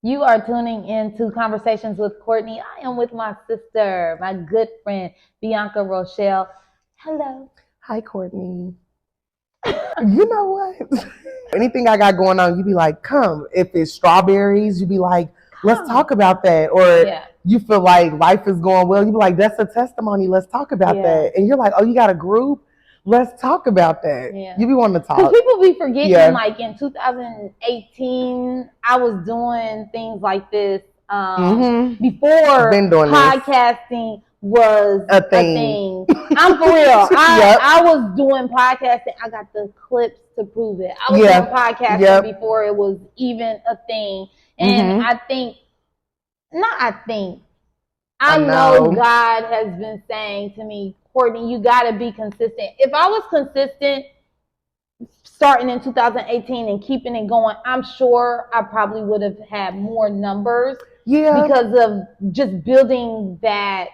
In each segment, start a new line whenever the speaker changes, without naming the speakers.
You are tuning into Conversations with Courtney. I am with my sister, my good friend, Bianca Rochelle. Hello.
Hi, Courtney. You know what? Anything I got going on, you be like, come. If it's strawberries, you be like, let's talk about that. Or you feel like life is going well, you be like, that's a testimony. Let's talk about that. And you're like, oh, you got a group? Let's talk about that. You be wanting to talk.
Because people be forgetting, like in 2018, I was doing things like this before podcasting was a thing. I'm for real. I was doing podcasting. I got the clips to prove it. I was doing podcasting before it was even a thing. And I know God has been saying to me, Courtney, you got to be consistent. If I was consistent starting in 2018 and keeping it going, I'm sure I probably would have had more numbers because of just building that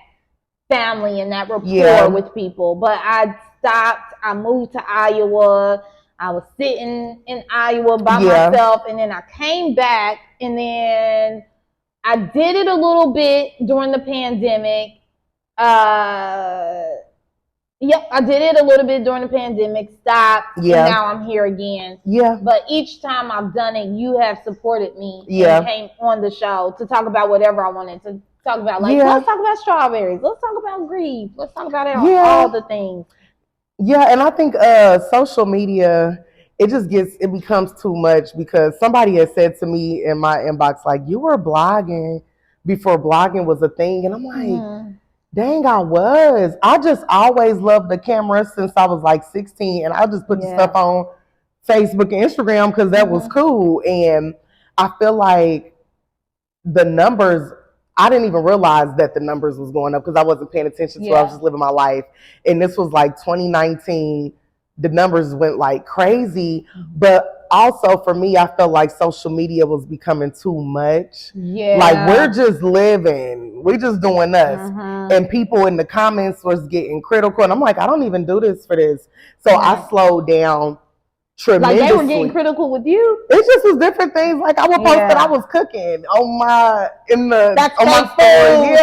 family and that rapport with people. But I stopped. I moved to Iowa. I was sitting in Iowa by myself, and then I came back, and then I did it a little bit during the pandemic. I did it a little bit during the pandemic, stopped, and now I'm here again. But each time I've done it, you have supported me and came on the show to talk about whatever I wanted to talk about. Like, let's talk about strawberries. Let's talk about grief. Let's talk about all the things.
Yeah, and I think social media, it becomes too much because somebody has said to me in my inbox, like, you were blogging before blogging was a thing. And I'm like, dang, I was. I just always loved the camera since I was like 16. And I just put the stuff on Facebook and Instagram because that was cool. And I feel like the numbers, I didn't even realize that the numbers was going up because I wasn't paying attention to it. I was just living my life. And this was like 2019. The numbers went like crazy. But also for me, I felt like social media was becoming too much. Like we're just living. We're just doing us. And people in the comments was getting critical. And I'm like, I don't even do this for this. So I slowed down tremendously.
Like they were getting critical with you?
It just was different things. Like I would post that I was cooking on my
story.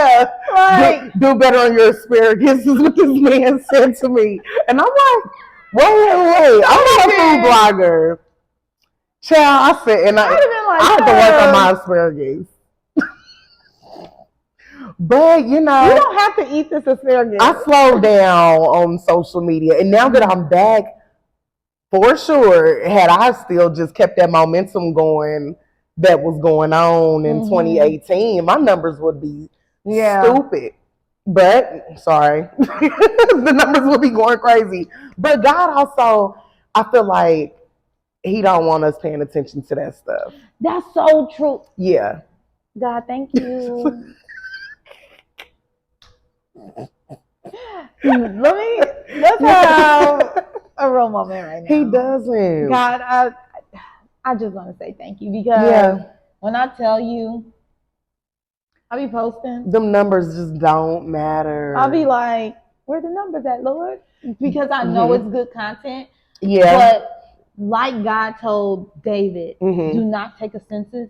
Right. Do better on your asparagus is what this man said to me. And I'm like, wait. I'm not a food blogger. Child, I said, and I had to work on my asparagus. But
you don't have to eat this asparagus.
I slowed down on social media, and now that I'm back, for sure, had I still just kept that momentum going that was going on in 2018, my numbers would be stupid. But sorry, the numbers would be going crazy. But God also, I feel like He don't want us paying attention to that stuff.
That's so true.
Yeah.
God, thank you. Let's have a real moment right now.
He doesn't.
God, I just want to say thank you because when I tell you, I be posting.
Them numbers just don't matter.
I'll be like, where the numbers at, Lord? Because I know it's good content. But like God told David, do not take a census.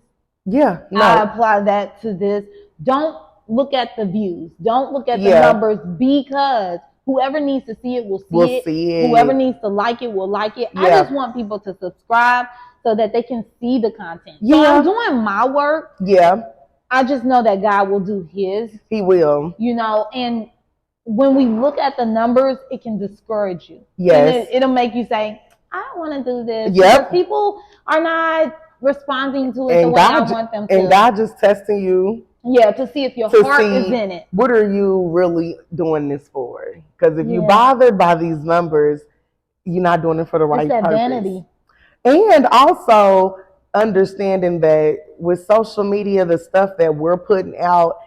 I apply that to this. Don't look at the views. Don't look at the numbers because whoever needs to see it will see it. Whoever needs to like it will like it. I just want people to subscribe so that they can see the content. So I'm doing my work. I just know that God will do His.
He will.
And when we look at the numbers, it can discourage you.
Yes.
It'll make you say, I don't want to do this. Because people are not responding to it the way I want them to.
And God just testing you.
To see if your heart is in it.
What are you really doing this for? Because if you're bothered by these numbers, you're not doing it for the right purpose.
Vanity.
And also understanding that with social media, the stuff that we're putting out,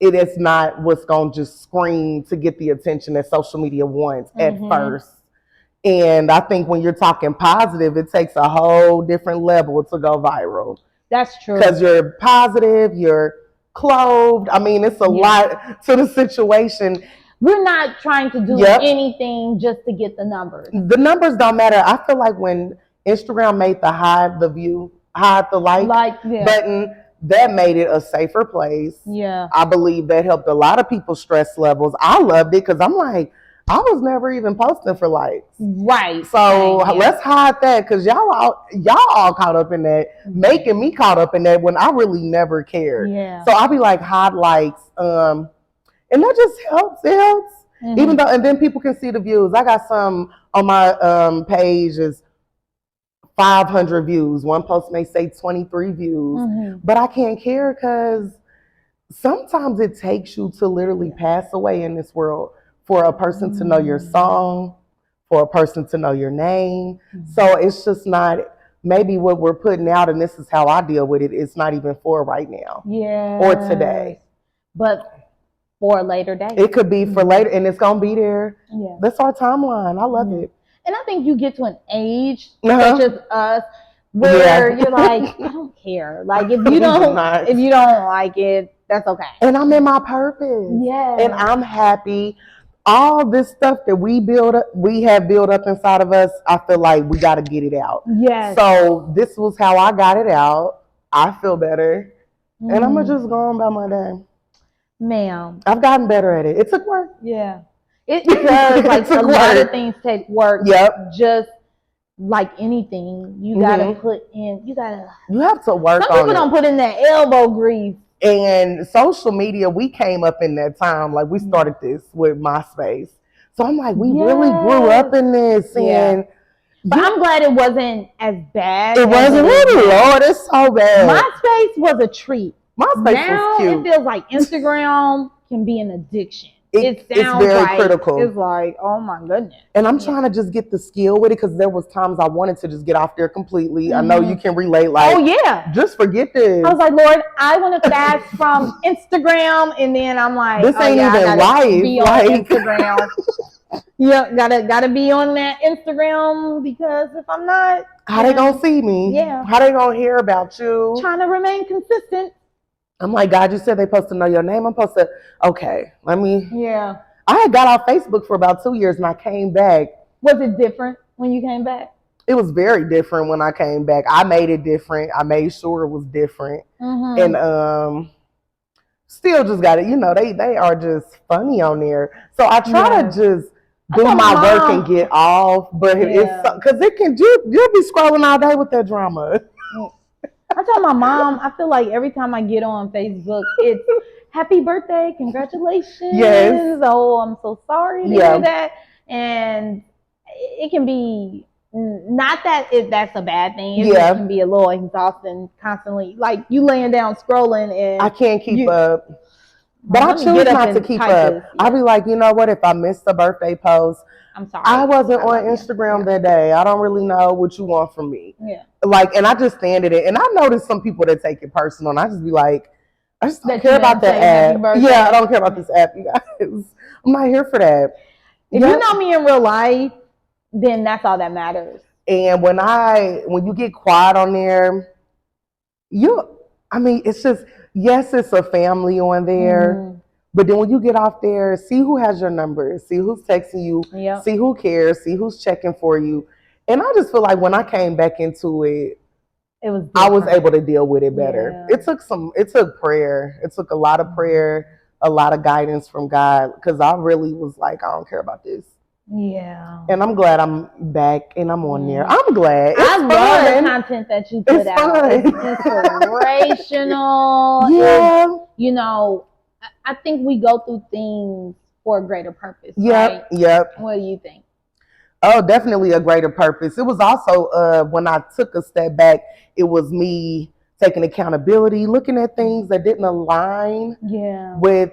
it is not what's going to just scream to get the attention that social media wants at first. And I think when you're talking positive, it takes a whole different level to go viral.
That's true.
Because you're positive, you're clothed. I mean, it's a lot to the situation.
We're not trying to do anything just to get the numbers.
The numbers don't matter. I feel like when Instagram made the hide the like button, that made it a safer place.
Yeah.
I believe that helped a lot of people's stress levels. I loved it because I'm like, I was never even posting for likes.
Right.
So let's hide that because y'all all caught up in that, making me caught up in that when I really never cared.
Yeah.
So I'll be like, hide likes. And that just helps. It helps.
Mm-hmm.
Even though, and then people can see the views. I got some on my page is 500 views. One post may say 23 views, but I can't care because sometimes it takes you to literally pass away in this world for a person to know your song, for a person to know your name. So it's just not, maybe what we're putting out, and this is how I deal with it, it's not even for right now.
Yeah.
Or today.
But for a later day.
It could be for later, and it's going to be there.
Yeah.
That's our timeline. I love it.
And I think you get to an age, such as us, where you're like, I don't care. Like if you don't like it, that's okay.
And I'm in my purpose.
Yeah.
And I'm happy. All this stuff that we have built up inside of us, I feel like we got to get it out.
Yes.
So this was how I got it out. I feel better. And I'm going to just go on about my day.
Ma'am.
I've gotten better at it. It took work.
Yeah. It does. Like a lot of things take work.
Yep.
Just like anything, you got to put in, you
have to work on it.
Some people don't put in that elbow grease.
And social media, we came up in that time. Like we started this with MySpace. So I'm like, we really grew up in this. And
but I'm glad it wasn't as bad.
It wasn't really, Lord, it's so bad.
MySpace was a treat.
MySpace
now
was cute.
It feels like Instagram can be an addiction. It sounds
it's very
like,
critical.
It's like, oh my goodness.
And I'm trying to just get the skill with it because there was times I wanted to just get off there completely. I know you can relate. Like, oh yeah, just forget this.
I was like, Lord, I want to fast from Instagram, and then I'm like,
this ain't even life.
Be on Instagram. Yeah, gotta be on that Instagram because if I'm not,
how they gonna see me?
Yeah,
how they gonna hear about you?
Trying to remain consistent.
I'm like, God, you said they supposed to know your name. I'm supposed to, okay, let me.
Yeah.
I had got off Facebook for about 2 years and I came back.
Was it different when you came back?
It was very different when I came back. I made it different. I made sure it was different. And still just got it. You know, they are just funny on there. So I try to just do my work and get off. But it's, because you'll be scrolling all day with that drama.
I told my mom, I feel like every time I get on Facebook, it's happy birthday, congratulations.
Yes.
Oh, I'm so sorry to hear that. And it can be, not that that's a bad thing. It can be a little exhausting constantly. Like you laying down scrolling and
I can't keep up. But I choose not to keep up. I'll be like, you know what, if I missed a birthday post,
I'm sorry.
I wasn't on Instagram that day. I don't really know what you want from me.
Yeah.
Like, and I just stand in it. And I notice some people that take it personal. And I just be like, I just don't care about that app. Yeah, I don't care about this app, you guys. I'm not here for that.
If you know me in real life, then that's all that matters.
And when you get quiet on there, it's just, yes, it's a family on there. But then when you get off there, see who has your number, see who's texting you, see who cares, see who's checking for you. And I just feel like when I came back into it, I was able to deal with it better. Yeah. It took prayer. It took a lot of prayer, a lot of guidance from God, because I really was like, I don't care about this. Yeah. And I'm glad I'm back and I'm on there. I'm glad. I
love the content that you put out. It's inspirational.
Yeah.
You know, I think we go through things for a greater purpose.
Yep.
Right?
Yep.
What do you think?
Oh, definitely a greater purpose. It was also when I took a step back, it was me taking accountability, looking at things that didn't align with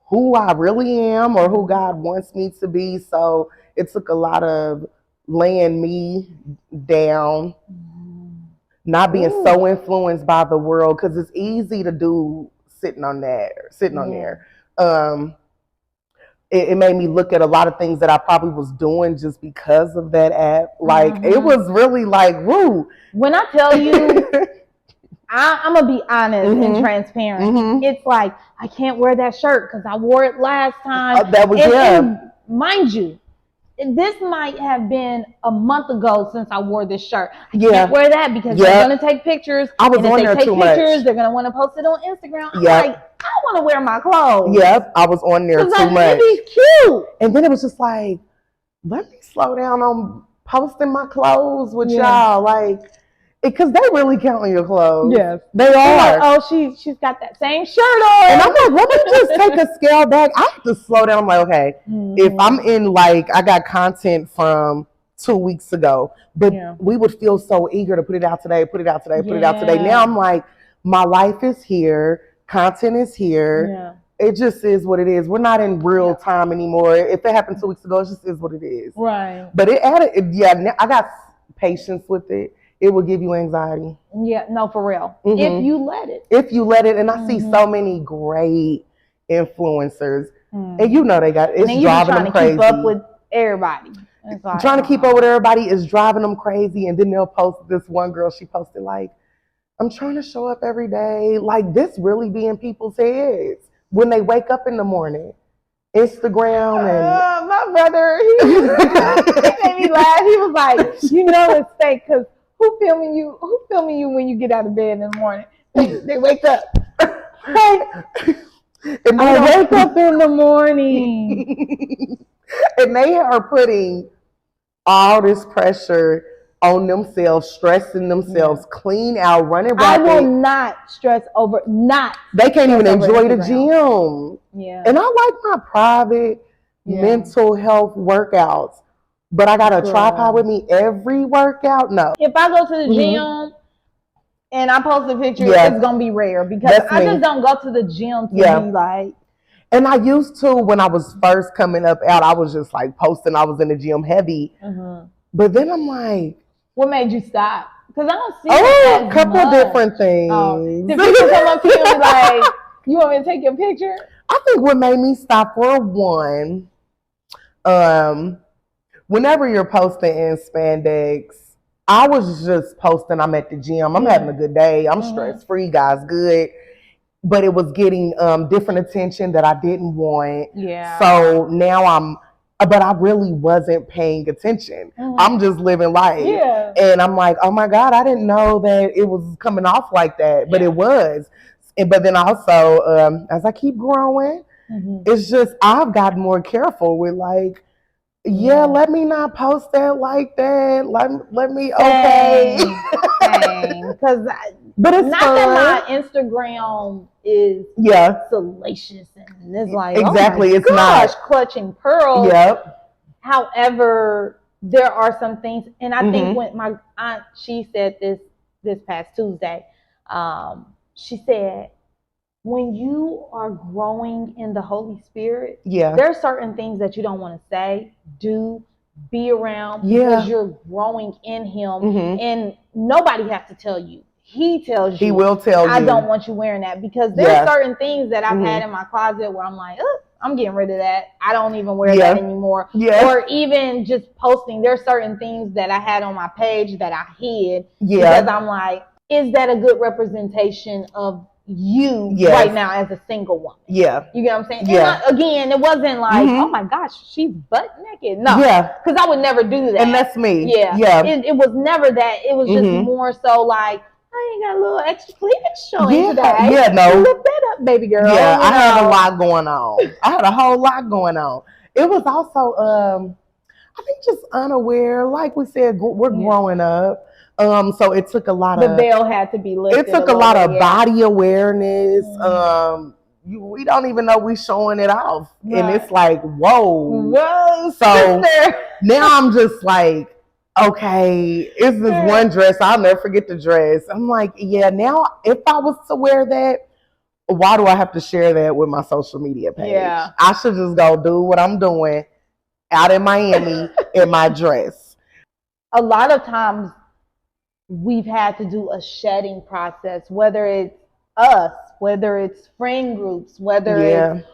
who I really am or who God wants me to be. So it took a lot of laying me down, not being so influenced by the world, because it's easy to do sitting on there. It made me look at a lot of things that I probably was doing just because of that app. Like, it was really like, woo.
When I tell you, I'm going to be honest and transparent. It's like, I can't wear that shirt because I wore it last time.
That was,
and mind you, this might have been a month ago since I wore this shirt. I
Yeah.
can't wear that because
Yeah.
they're going to take pictures.
I was
and if
on
they
there
take
too
pictures,
much.
they're going to want to post it on Instagram. I'm
Yep.
like, I want to wear my clothes.
Yep, I was on there too
Like,
much.
it'd be cute.
And then it was just like, let me slow down on posting my clothes with
Yeah.
y'all. Like, because they really count on your clothes.
Yes.
They
They're
are.
like, oh, she's got that same shirt on.
And I'm like, let me just take a scale back. I have to slow down. I'm like, okay, if I'm in like, I got content from 2 weeks ago, but we would feel so eager to put it out today, put it out today, put it out today. Now I'm like, my life is here. Content is here. It just is what it is. We're not in real time anymore. If it happened 2 weeks ago, it just is what it is.
Right.
But it added, I got patience with it. It will give you anxiety.
Yeah, no, for real. If you let it.
If you let it. And I see so many great influencers. And you know they got, it's
and
driving them crazy.
Keep up with everybody. Like,
trying to keep up with everybody is driving them crazy. And then they'll post this one girl, she posted like, I'm trying to show up every day. Like, this really be in people's heads when they wake up in the morning. Instagram and
my brother, he made me laugh. He was like, you know it's fake because who filming you when you get out of bed in the morning? They wake up.
And
I wake up in the morning.
And they are putting all this pressure on themselves, stressing themselves, clean out, running rapid.
I will not stress over,
They can't even enjoy the gym.
Yeah.
And I like my private mental health workouts, but I got a tripod with me every workout. No.
If I go to the gym and I post a picture, it's going to be rare because I just don't go to the gym to be like.
And I used to, when I was first coming up out, I was just like posting, I was in the gym heavy. But then I'm like,
what made you stop? Because I don't see
a couple of different things.
Did people come up to you and be like, you want me to take your picture?
I think what made me stop for one, whenever you're posting in spandex, I was just posting, I'm at the gym, I'm having a good day, I'm stress-free, guys, good. But it was getting different attention that I didn't want.
Yeah.
So now but I really wasn't paying attention. I'm just living life.
Yeah.
And I'm like, oh my God, I didn't know that it was coming off like that, but it was. But then also, as I keep growing, it's just, I've gotten more careful with like, let me not post that like that. Let me, okay.
Because
but it's
not
fun.
that my Instagram is salacious and it's like,
exactly,
oh my
it's
gosh,
not
clutching pearls.
Yep.
However, there are some things, and I think when my aunt, she said this past Tuesday, she said, when you are growing in the Holy Spirit, there are certain things that you don't want to say, do, be around, because you're growing in Him, and nobody has to tell you. He tells you.
He will tell you.
I don't want you wearing that, because there's certain things that I've had in my closet where I'm like, I'm getting rid of that. I don't even wear that anymore. Or even just posting, there's certain things that I had on my page that I hid because I'm like, is that a good representation of you right now as a single woman? Yeah. You get what I'm saying?
Yeah.
And again, it wasn't like, oh my gosh, she's butt naked. No. Yeah. Because I would never do that.
And that's me.
Yeah. Yeah. It was never that. It was just more so like, I ain't got a little extra cleavage showing today.
Yeah, no.
Lift that up, baby girl.
Yeah, I had a lot going on. I had a whole lot going on. It was also, I think just unaware. Like we said, we're growing up. So it took a lot of...
The veil had to be lifted.
It took a lot of body awareness. We don't even know we showing it off. Right. And it's like, whoa. So now I'm just like, okay, it's this one dress. I'll never forget the dress. I'm like, now if I was to wear that, why do I have to share that with my social media page? Yeah. I should just go do what I'm doing out in Miami in my dress.
A lot of times we've had to do a shedding process, whether it's us, whether it's friend groups, whether it's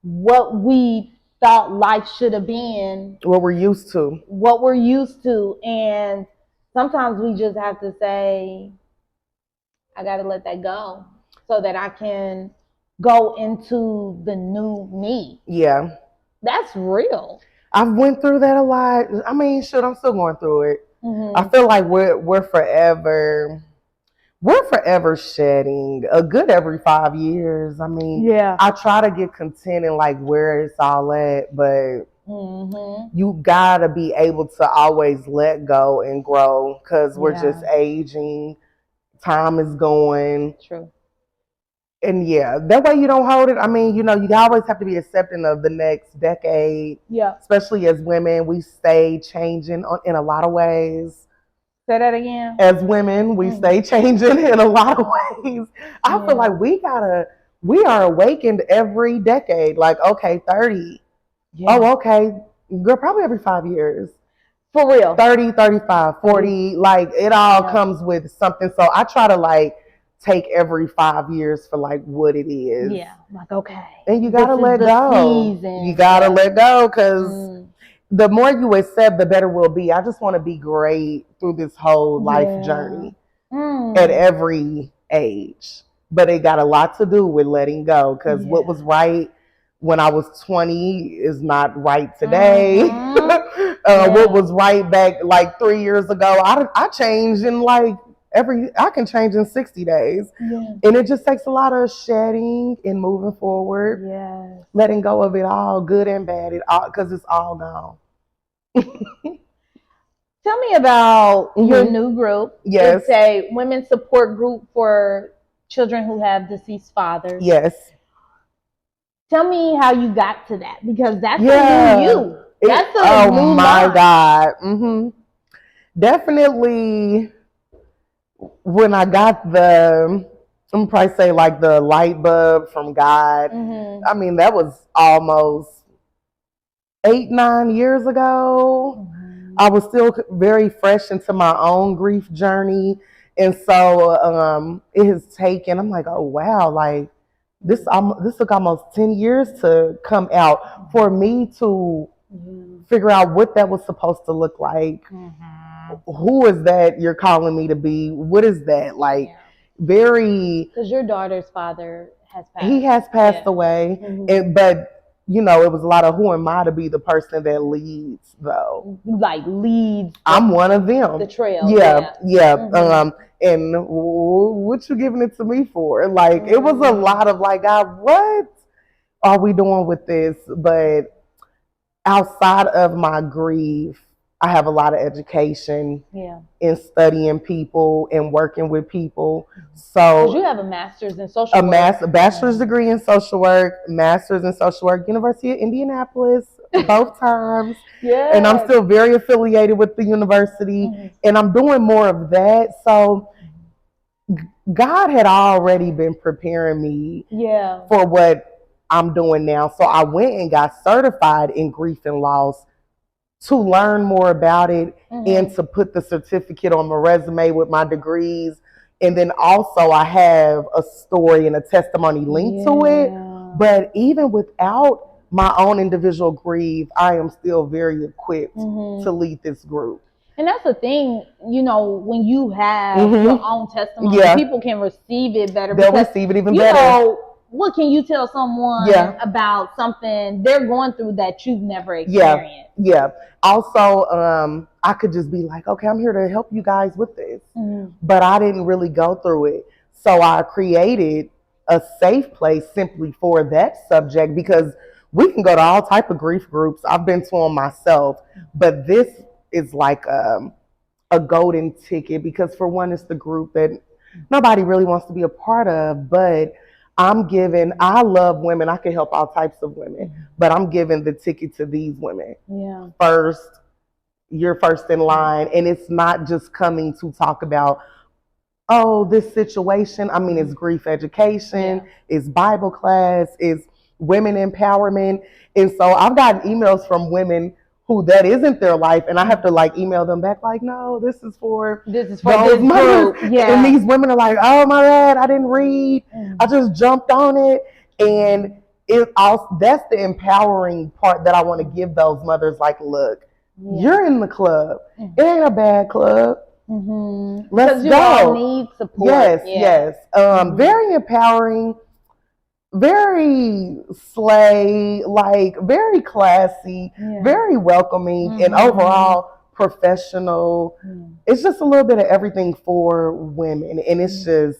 what we thought life should have been,
what we're used to,
and sometimes we just have to say, I got to let that go so that I can go into the new me.
Yeah,
that's real.
I've went through that a lot. I mean, shit, I'm still going through it.
Mm-hmm.
I feel like we're forever shedding a good every 5 years. I mean,
Yeah.
I try to get content in like where it's all at, but
Mm-hmm.
you gotta be able to always let go and grow because we're just
Yeah.
aging. Time is going.
True.
And yeah, that way you don't hold it. I mean, you always have to be accepting of the next decade,
Yeah.
especially as women. We stay changing in a lot of ways.
Say that again.
As women, we stay changing in a lot of ways. I feel like we are awakened every decade. Like, okay, 30.
Yeah.
Oh, okay. Girl, probably every 5 years.
For real.
30, 35, 40. Like, it all comes with something. So I try to like take every 5 years for like what it is.
Yeah. Like, okay.
And you gotta let go.
Season.
You gotta let go because the more you accept, the better we'll be. I just want to be great through this whole life journey at every age. But it got a lot to do with letting go because what was right when I was 20 is not right today. What was right back like 3 years ago, I changed in like I can change in 60 days. And it just takes a lot of shedding and moving forward. Letting go of it all, good and bad, because it's all gone.
Tell me about your new group.
Yes.
It's a women's support group for children who have deceased fathers.
Yes.
Tell me how you got to that, because that's a new you. That's a new
my God. Definitely when I got I'm probably say like the light bulb from God. I mean, that was almost 8-9 years ago. I was still very fresh into my own grief journey. And so it has taken, I'm like, oh wow, like this took almost 10 years to come out for me to figure out what that was supposed to look like. Who is that you're calling me to be? What is that? Like very,
because your daughter's father has passed.
He has passed away. But it was a lot of who am I to be the person that leads though.
Like leads.
I'm one of them.
The trail.
Yeah. And what you giving it to me for? Like it was a lot of like, God, what are we doing with this? But outside of my grief, I have a lot of education in studying people and working with people. So
you have a master's in social work.
A bachelor's degree in social work, master's in social work, University of Indianapolis, both times. And I'm still very affiliated with the university, and I'm doing more of that. So God had already been preparing me for what I'm doing now. So I went and got certified in grief and loss to learn more about it and to put the certificate on my resume with my degrees. And then also I have a story and a testimony linked to it. But even without my own individual grief, I am still very equipped to lead this group.
And that's the thing, when you have your own testimony, people can receive it better.
They'll receive it even better.
What can you tell someone about something they're going through that you've never experienced?
Yeah. Also, I could just be like, okay, I'm here to help you guys with this. But I didn't really go through it. So I created a safe place simply for that subject, because we can go to all type of grief groups. I've been to them myself. But this is like a golden ticket, because for one, it's the group that nobody really wants to be a part of, but I love women. I can help all types of women, but I'm giving the ticket to these women. First, you're first in line. And it's not just coming to talk about, this situation. I mean, it's grief education, it's Bible class, it's women empowerment. And so I've gotten emails from women who that isn't their life, and I have to like email them back like, no, this is for
this group.
And these women are like, oh my God, I didn't read. I just jumped on it. And that's the empowering part that I want to give those mothers. Like, look, you're in the club. It ain't a bad club. Let's go.
You all need support.
Yes. Very empowering. very slay, like very classy,
Yeah.
very welcoming, and
Mhm.
overall professional. It's just a little bit of everything for women, and it's just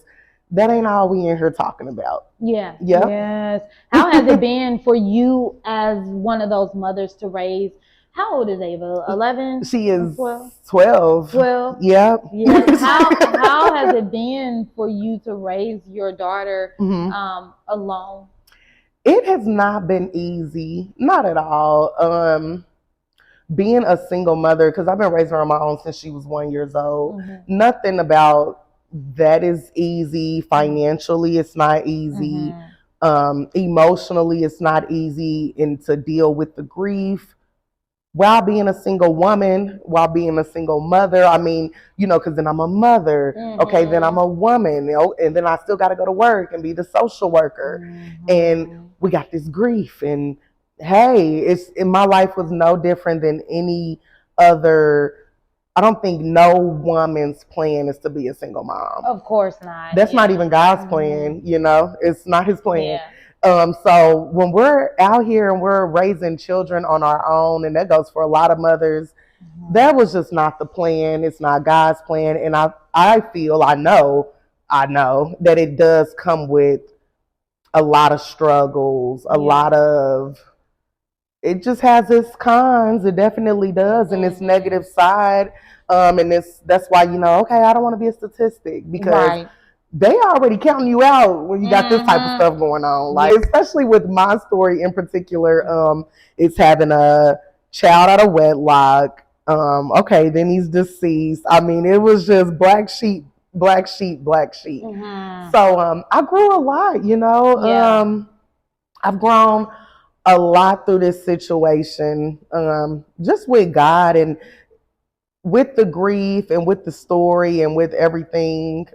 that ain't all we in here talking about.
Yeah.
Yep.
Yes. How has it been for you as one of those mothers to raise? How old is Ava? 11?
She is
12?
12.
12?
Yep.
Yes. How has it been for you to raise your daughter
Mhm.
alone?
It has not been easy, not at all. Being a single mother, because I've been raising her on my own since she was 1 year old. Nothing about that is easy. Financially, it's not easy. Emotionally, it's not easy, and to deal with the grief while being a single woman, while being a single mother. I mean, because then I'm a mother. Okay, then I'm a woman, and then I still got to go to work and be the social worker. And we got this grief. And hey, my life was no different than any other. I don't think no woman's plan is to be a single mom.
Of course not.
That's not even God's plan, It's not his plan.
Yeah.
So when we're out here and we're raising children on our own, and that goes for a lot of mothers, that was just not the plan. It's not God's plan. And I know that it does come with a lot of struggles, a lot of, it just has its cons. It definitely does, and its negative side. And that's why, okay, I don't want to be a statistic, because they already counting you out when you got this type of stuff going on. Like, especially with my story in particular, it's having a child out of wedlock. Okay, then he's deceased. I mean, it was just black sheep, black sheep, black sheep. So I grew a lot, I've grown a lot through this situation, just with God and with the grief and with the story and with everything.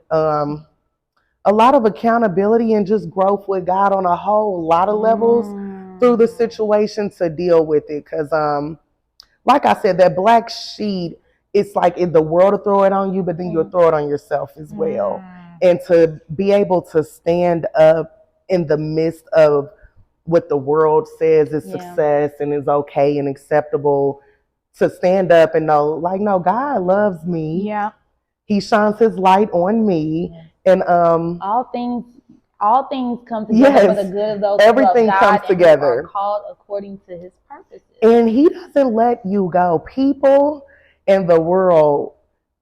A lot of accountability and just growth with God on a whole lot of levels through the situation to deal with it. Because, like I said, that black sheet, it's like if the world will throw it on you, but then you'll throw it on yourself as well. And to be able to stand up in the midst of what the world says is success and is okay and acceptable, to stand up and know, like, no, God loves me.
Yeah.
He shines his light on me. And
all things come together for the good of those
everything
who love God
comes together,
and are called according to his purposes.
And he doesn't let you go. People in the world,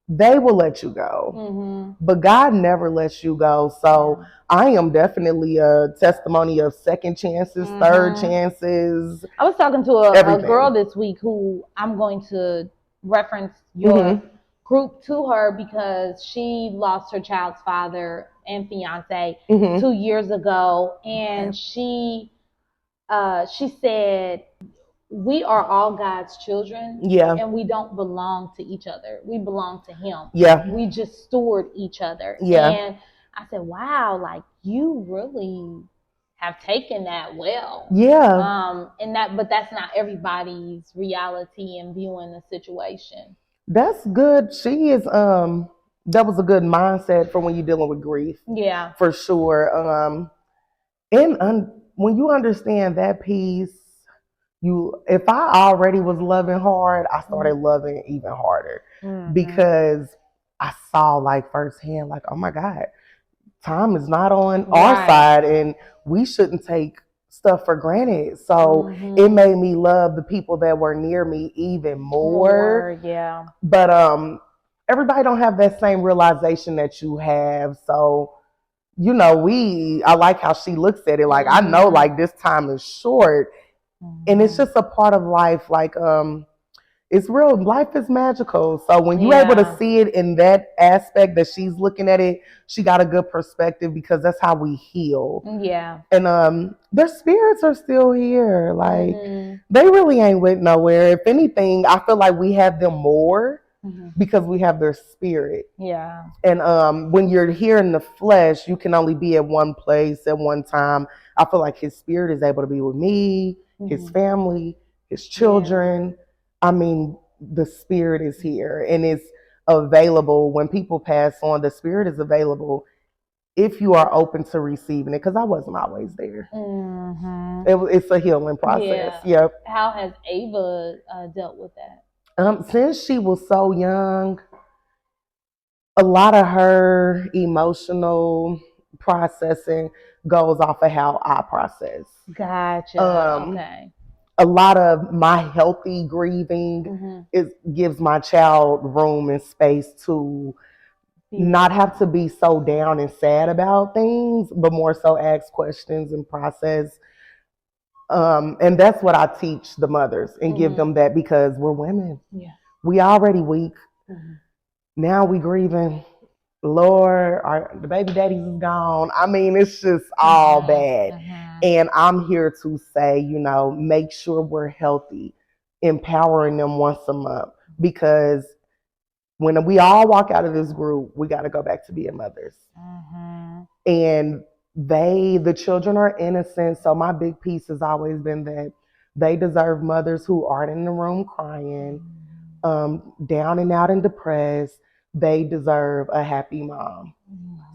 they will let you go, but God never lets you go. So I am definitely a testimony of second chances, third chances.
I was talking to a girl this week who I'm going to reference your group to her, because she lost her child's father and fiance 2 years ago, and she said, we are all God's children, and we don't belong to each other. We belong to him. We just steward each other. And I said, wow, like, you really have taken that well. But that's not everybody's reality and viewing the situation.
That's good. She is that was a good mindset for when you're dealing with grief.
Yeah.
For sure. When you understand that piece, if I already was loving hard, I started loving even harder, because I saw, like, firsthand, like, oh my God, time is not on our side, and we shouldn't take stuff for granted. So it made me love the people that were near me even more. But everybody don't have that same realization that you have. So, I like how she looks at it. Like, I know, like, this time is short. And it's just a part of life. Like, it's real. Life is magical. So when you're able to see it in that aspect that she's looking at it, she got a good perspective, because that's how we heal. And their spirits are still here. Like, they really ain't went nowhere. If anything, I feel like we have them more because we have their spirit. And when you're here in the flesh, you can only be at one place at one time. I feel like his spirit is able to be with me, his family, his children. I mean, the spirit is here and it's available. When people pass on, the spirit is available if you are open to receiving it, because I wasn't always there.
Mm-hmm.
It's a healing process.
Yeah.
Yep.
How has Ava dealt with that?
Since she was so young, a lot of her emotional processing goes off of how I process.
Gotcha. Okay.
A lot of my healthy grieving gives my child room and space to not have to be so down and sad about things, but more so ask questions and process. And that's what I teach the mothers and give them that, because we're women.
Yeah.
We already weak. Now we grieving. Lord, the baby daddies is gone. I mean, it's just all bad. And I'm here to say, make sure we're healthy, empowering them once a month, because when we all walk out of this group, we got to go back to being mothers. And the children are innocent. So my big piece has always been that they deserve mothers who aren't in the room crying, down and out and depressed. They deserve a happy mom.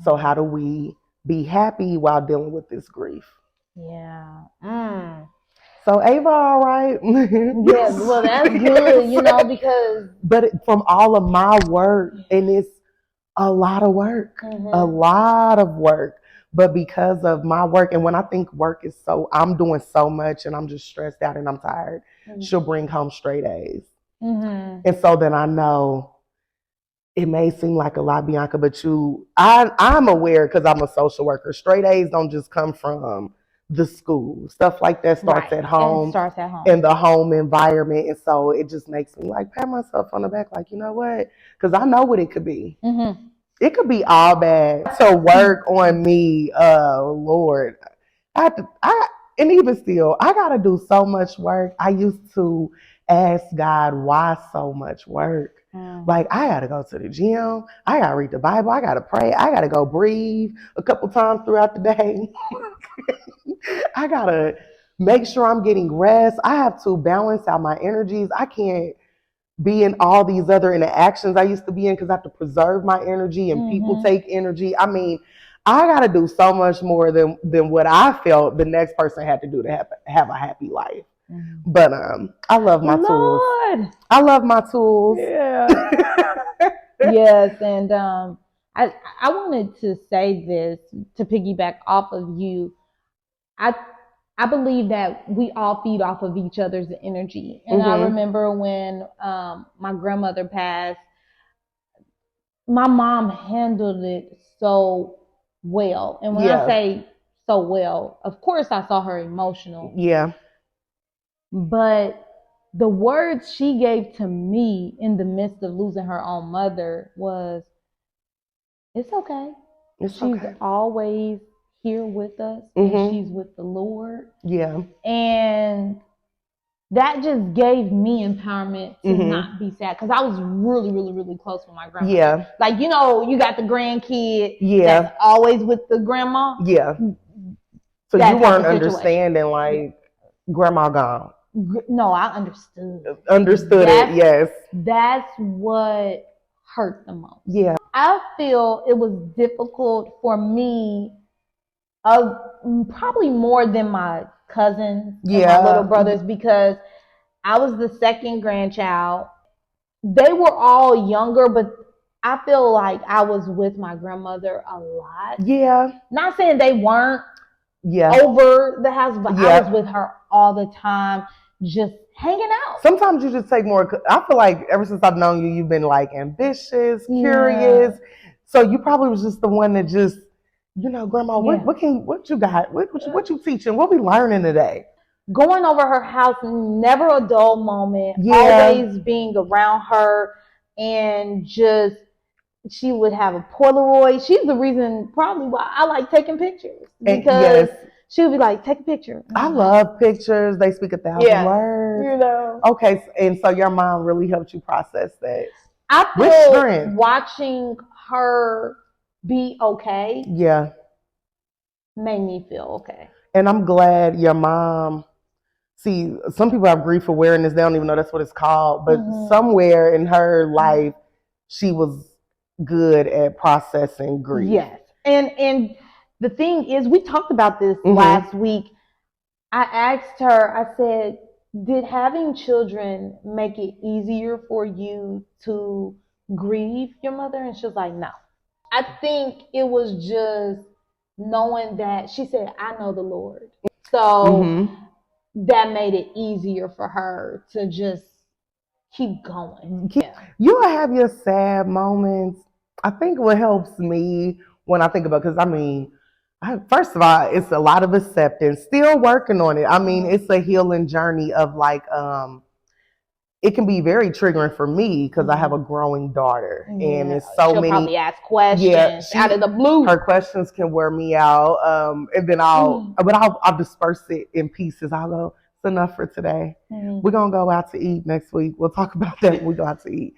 So how do we be happy while dealing with this grief?
Yeah.
So Ava, all right.
Yeah, well, that's good, because.
But from all of my work, and it's a lot of work, a lot of work. But because of my work, and when I think work is I'm doing so much and I'm just stressed out and I'm tired, she'll bring home straight A's. And so then I know, it may seem like a lot, Bianca, but I'm aware, because I'm a social worker. Straight A's don't just come from the school. Stuff like that starts at home.
It starts at home.
In the home environment. And so it just makes me pat myself on the back, you know what? Because I know what it could be. It could be all bad. To work on me, Lord. And even still, I got to do so much work. I used to ask God, why so much work? I got to go to the gym. I got to read the Bible. I got to pray. I got to go breathe a couple times throughout the day. I got to make sure I'm getting rest. I have to balance out my energies. I can't be in all these other interactions I used to be in, because I have to preserve my energy, and people take energy. I mean, I got to do so much more than what I felt the next person had to do to have a happy life. But I love my tools. I love my tools.
Yeah. Yes, and I wanted to say this to piggyback off of you. I believe that we all feed off of each other's energy. And I remember when my grandmother passed, my mom handled it so well. And when I say so well, of course I saw her emotional.
Yeah.
But the words she gave to me in the midst of losing her own mother was, it's okay. She's always here with us, and she's with the Lord.
Yeah.
And that just gave me empowerment to not be sad, because I was really, really, really close with my grandma.
Yeah.
You got the grandkid that's always with the grandma.
Yeah. So you weren't understanding grandma gone.
No, I understood.
Understood it, yes.
That's what hurt the most.
Yeah.
I feel it was difficult for me, probably more than my cousins and my little brothers, because I was the second grandchild. They were all younger, but I feel like I was with my grandmother a lot. Yeah. Not saying they weren't over the house, but I was with her all the time, just hanging out.
Sometimes you just take more. I feel like ever since I've known you, you've been ambitious, curious. So you probably was just the one that just, Grandma, what you got? What you teaching? What we learning today?
Going over her house, never a dull moment. Always being around her, and just she would have a Polaroid. She's the reason probably why I like taking pictures, because she would be like, take a picture.
I love pictures. They speak 1,000 words. Okay, and so your mom really helped you process that.
I feel watching her be okay. Made me feel okay.
And I'm glad your mom. See, some people have grief awareness. They don't even know that's what it's called. But somewhere in her life, she was good at processing grief.
Yes. And the thing is, we talked about this
Mhm.
last week. I asked her, I said, did having children make it easier for you to grieve your mother? And she was like, no. I think it was just knowing that she said, I know the Lord. So
Mhm.
that made it easier for her to just keep going. Yeah.
You'll have your sad moments. I think what helps me when I think about, because I mean, first of all, it's a lot of acceptance. Still working on it. I mean, it's a healing journey of like, it can be very triggering for me because I have a growing daughter, and it's so
She'll
many.
probably ask questions
Yeah,
out of the blue.
Her questions can wear me out, and then I'll disperse it in pieces. I'll go, it's enough for today. We're gonna go out to eat next week. We'll talk about that when we go out to eat.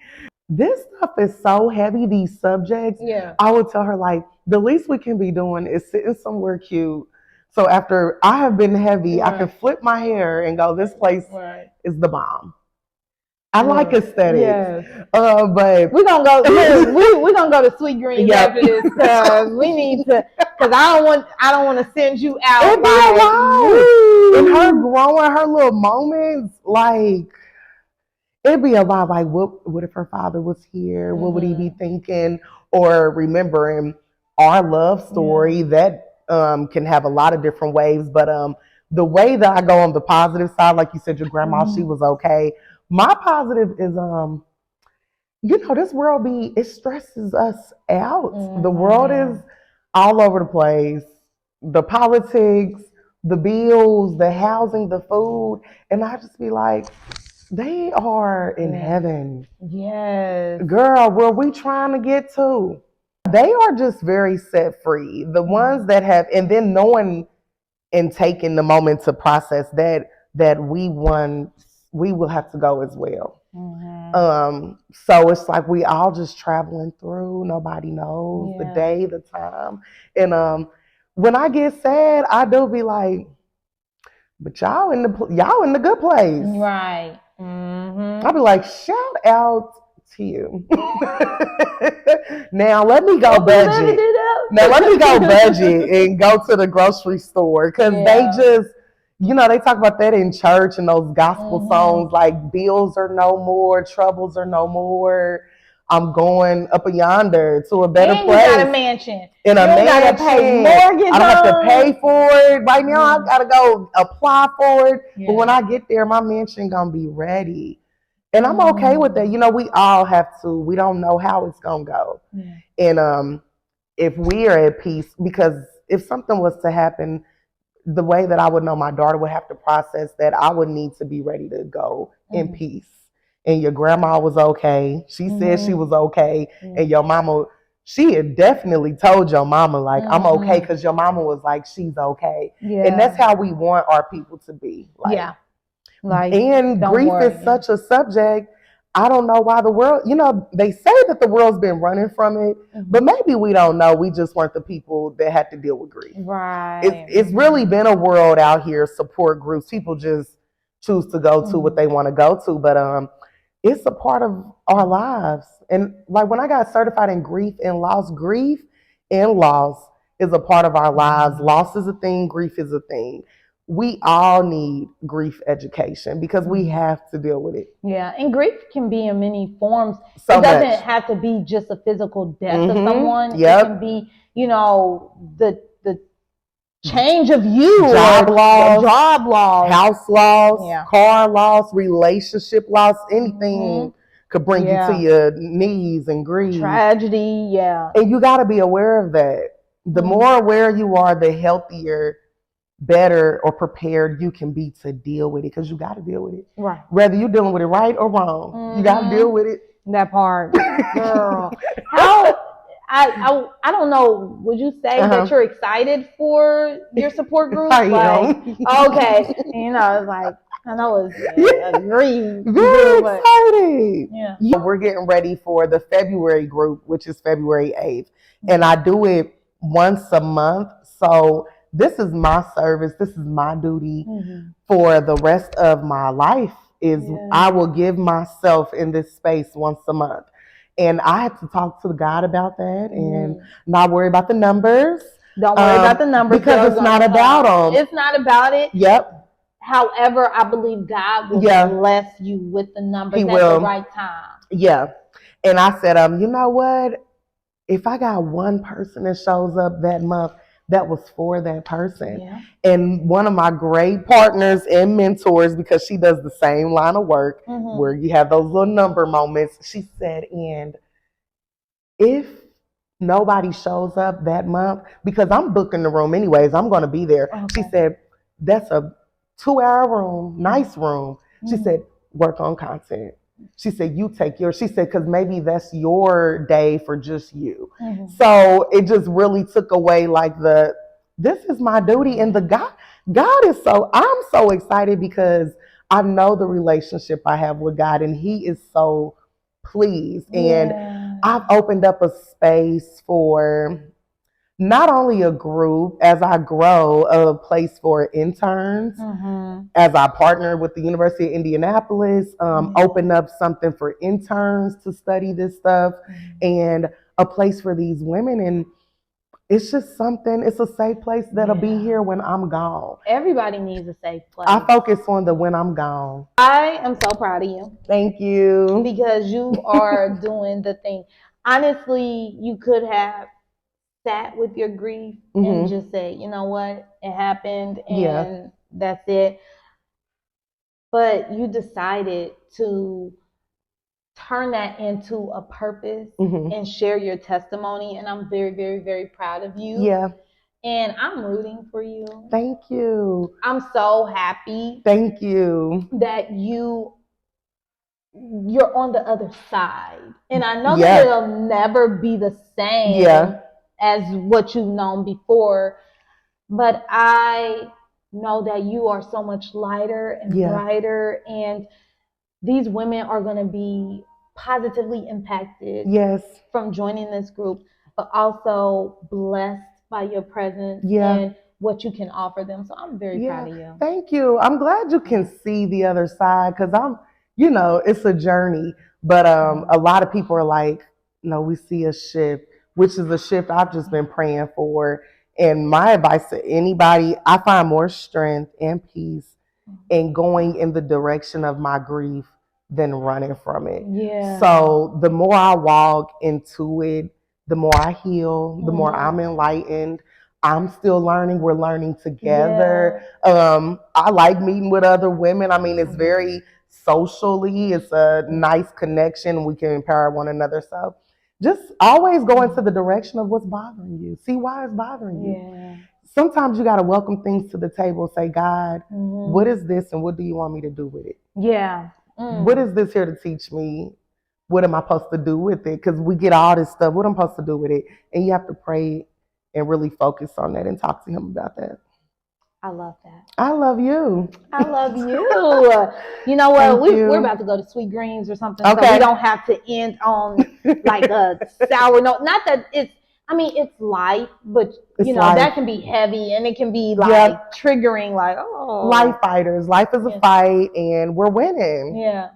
This stuff is so heavy, these subjects.
Yeah.
I would tell her, like, the least we can be doing is sitting somewhere cute. So after I have been heavy, I can flip my hair and go, this place is the bomb. I like aesthetics.
Yes.
But
we're gonna go. We're gonna go to Sweet Greens after this because we need to. Because I don't want to send you out.
It'd be a lot. And her growing, her little moments, like it'd be a lot. Like what if her father was here? What would he be thinking? Or remembering our love story that can have a lot of different waves. But the way that I go on the positive side, like you said, your grandma, she was okay. My positive is this world it stresses us out. The world is all over the place. The politics, the bills, the housing, the food. And I just be like, they are in heaven.
Yes.
Girl, where we trying to get to? They are just very set free. The ones that have, and then knowing and taking the moment to process that we will have to go as well. So it's like we all just traveling through. Nobody knows the day, the time. And when I get sad, I do be like, but y'all in the good place.
Right.
I'll be like, shout out to you. Now let me go budget. Now let me go budget and go to the grocery store because they just, they talk about that in church and those gospel songs like bills are no more, troubles are no more. I'm going up yonder to a better place.
You got a mansion.
In a mansion.
Gotta pay mortgage.
I don't have to pay for it. Right now I gotta go apply for it. But when I get there, my mansion gonna be ready. And I'm okay with that. We all have to. We don't know how it's gonna go. And if we are at peace, because if something was to happen, the way that I would know my daughter would have to process that, I would need to be ready to go in peace. And your grandma was okay. She said she was okay. And your mama, she had definitely told your mama, like, I'm okay, because your mama was like, she's okay. And that's how we want our people to be. Like, and grief is such a subject. I don't know why the world, they say that the world's been running from it, but maybe we don't know. We just weren't the people that had to deal with grief.
Right.
It's really been a world out here, support groups. People just choose to go to what they want to go to, but it's a part of our lives. And like when I got certified in grief and loss is a part of our lives. Loss is a thing, grief is a thing. We all need grief education because we have to deal with it.
Yeah, and grief can be in many forms.
So
it doesn't have to be just a physical death of someone. It can be, the change of you,
job loss, house loss, car loss, relationship loss, anything could bring you to your knees and grieve.
Tragedy,
And you got to be aware of that. The more aware you are, the healthier, better or prepared you can be to deal with it, because you got to deal with it.
Right.
Whether you're dealing with it right or wrong, you got to deal with it.
That part, girl. How? I don't know. Would you say that you're excited for your support group?
I am.
Okay. It's like, I know it's grief.
Very excited. Yeah. We're getting ready for the February group, which is February 8th. And I do it once a month. So this is my service. This is my duty for the rest of my life. I will give myself in this space once a month. And I had to talk to God about that and
Mhm.
not worry about the numbers.
Don't worry about the numbers
because it's not about them.
It's not about it.
Yep.
However, I believe God will
Yeah.
bless you with the numbers
He
at
will.
the right time.
Yeah. And I said, you know what? If I got one person that shows up that month, that was for that person.
Yeah.
And one of my great partners and mentors, because she does the same line of work where you have those little number moments, she said, and if nobody shows up that month, because I'm booking the room anyways, I'm going to be there.
Okay.
She said, that's a 2-hour room, nice room. She said, work on content. She said, you take yours. She said, because maybe that's your day for just you. So it just really took away like this is my duty. And God is I'm so excited because I know the relationship I have with God and he is so pleased. And I've opened up a space for not only a group as I grow, a place for interns, as I partner with the University of Indianapolis, open up something for interns to study this stuff, and a place for these women. And it's just something, it's a safe place that'll be here when I'm gone.
Everybody needs a safe place.
I focus on the when I'm gone.
I am so proud of you.
Thank you.
Because you are doing the thing. Honestly, you could have sat with your grief and just said, you know what, it happened and that's it. But you decided to turn that into a purpose and share your testimony. And I'm very, very, very proud of you.
Yeah.
And I'm rooting for you.
Thank you.
I'm so happy.
Thank you.
That you're on the other side. And I know that it'll never be the same as what you've known before. But I know that you are so much lighter and brighter. And these women are going to be positively impacted from joining this group, but also blessed by your presence and what you can offer them. So I'm very proud of you.
Thank you. I'm glad you can see the other side because it's a journey. But a lot of people are like, no, we see a shift, which is a shift I've just been praying for. And my advice to anybody, I find more strength and peace in going in the direction of my grief than running from it. Yeah. So the more I walk into it, the more I heal, the more I'm enlightened. I'm still learning. We're learning together. I like meeting with other women. I mean, it's very socially, it's a nice connection. We can empower one another. So just always go into the direction of what's bothering you. See why it's bothering you. Sometimes you got to welcome things to the table. Say, God, what is this and what do you want me to do with it? Yeah. What is this here to teach me? What am I supposed to do with it? Because we get all this stuff. What am I supposed to do with it? And you have to pray and really focus on that and talk to him about that.
I love that.
I love you.
I love you. You know what? We're about to go to Sweet Greens or something. Okay. So we don't have to end on like a sour note. Not that it's light, but that can be heavy and it can be like triggering, like, oh.
Life fighters. Life is a fight and we're winning.
Yeah.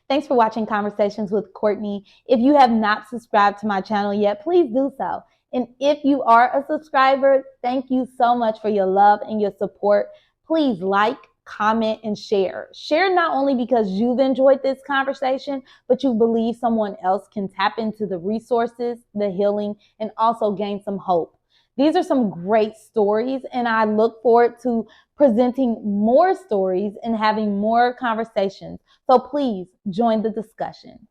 Thanks for watching Conversations with Courtney. If you have not subscribed to my channel yet, please do so. And if you are a subscriber, thank you so much for your love and your support. Please like, comment, and share. Share not only because you've enjoyed this conversation, but you believe someone else can tap into the resources, the healing, and also gain some hope. These are some great stories, and I look forward to presenting more stories and having more conversations. So please join the discussion.